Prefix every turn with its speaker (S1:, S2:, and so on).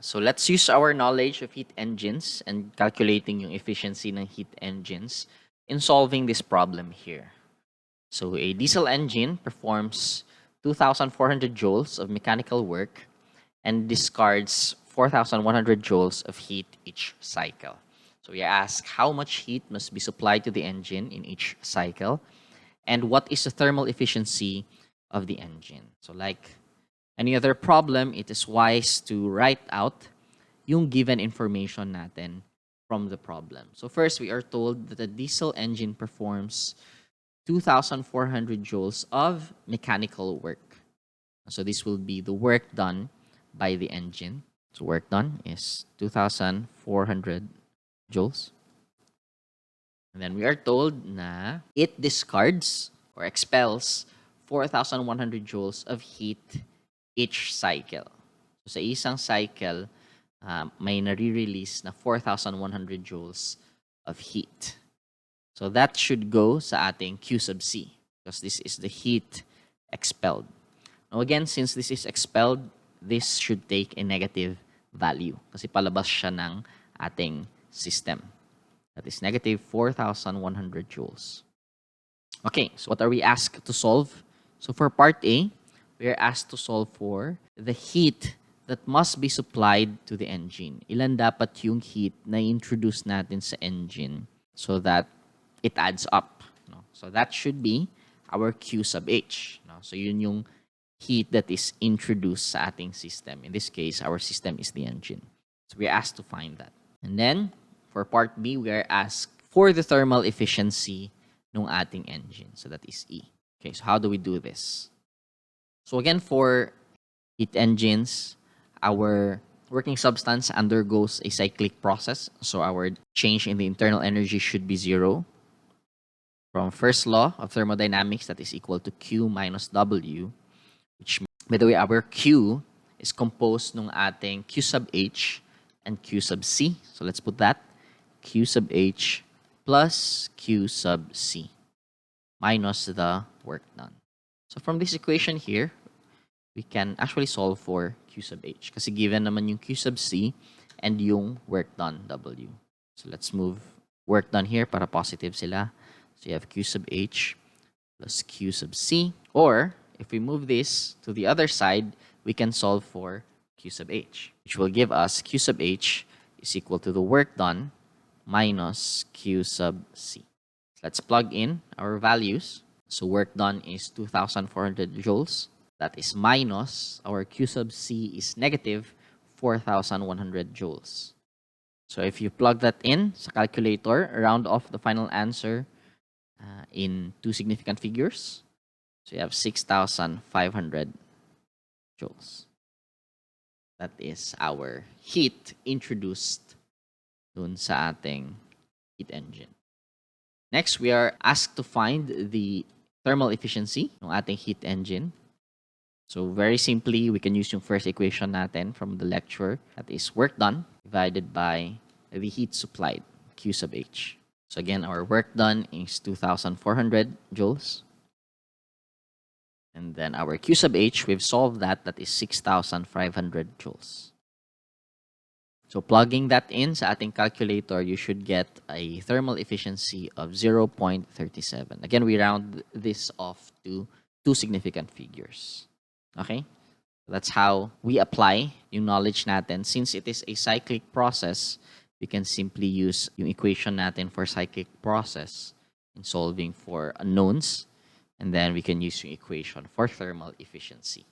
S1: So let's use our knowledge of heat engines and calculating yung efficiency ng heat engines in solving this problem here. So a diesel engine performs 2,400 joules of mechanical work and discards 4,100 joules of heat each cycle. So we ask how much heat must be supplied to the engine in each cycle and what is the thermal efficiency of the engine. So like any other problem, it is wise to write out yung given information natin from the problem. So first, we are told that a diesel engine performs 2,400 joules of mechanical work. So this will be the work done by the engine. So work done is 2,400 joules. And then we are told na it discards or expels 4,100 joules of heat each cycle. So sa isang cycle, may nare-release na 4,100 joules of heat. So that should go sa ating Q sub C because this is the heat expelled. Now again, since this is expelled, this should take a negative value kasi palabas siya ng ating system. That is negative 4,100 joules. Okay, so what are we asked to solve? So for part A, we are asked to solve for the heat that must be supplied to the engine. Ilan dapat yung heat na introduce natin sa engine so that it adds up. No? So that should be our Q sub H. No? So yun yung heat that is introduced sa ating system. In this case, our system is the engine. So we're asked to find that. And then, for part B, we are asked for the thermal efficiency ng ating engine. So that is E. Okay, so how do we do this? So again, for heat engines, our working substance undergoes a cyclic process. So our change in the internal energy should be zero. From first law of thermodynamics, that is equal to Q minus W, which, by the way, our Q is composed ng ating Q sub H and Q sub C. So let's put that. Q sub H plus Q sub C minus the work done. So from this equation here, we can actually solve for Q sub H kasi given naman yung Q sub C and yung work done W. So let's move work done here para positive sila. So you have Q sub H plus Q sub C. Or if we move this to the other side, we can solve for Q sub H, which will give us Q sub H is equal to the work done minus Q sub C. Let's plug in our values. So work done is 2,400 joules. That is minus our Q sub C is negative 4,100 joules. So if you plug that in sa calculator, round off the final answer in two significant figures. So you have 6,500 joules. That is our heat introduced dun sa ating heat engine. Next, we are asked to find the thermal efficiency ng ating heat engine. So very simply, we can use yung first equation natin from the lecture. That is work done divided by the heat supplied, Q sub H. So again, our work done is 2,400 joules. And then our Q sub H, we've solved that. That is 6,500 joules. So plugging that in sa ating calculator, you should get a thermal efficiency of 0.37. Again, we round this off to two significant figures. Okay? That's how we apply yung knowledge natin. Since it is a cyclic process, we can simply use yung equation natin for cyclic process in solving for unknowns. And then we can use yung equation for thermal efficiency.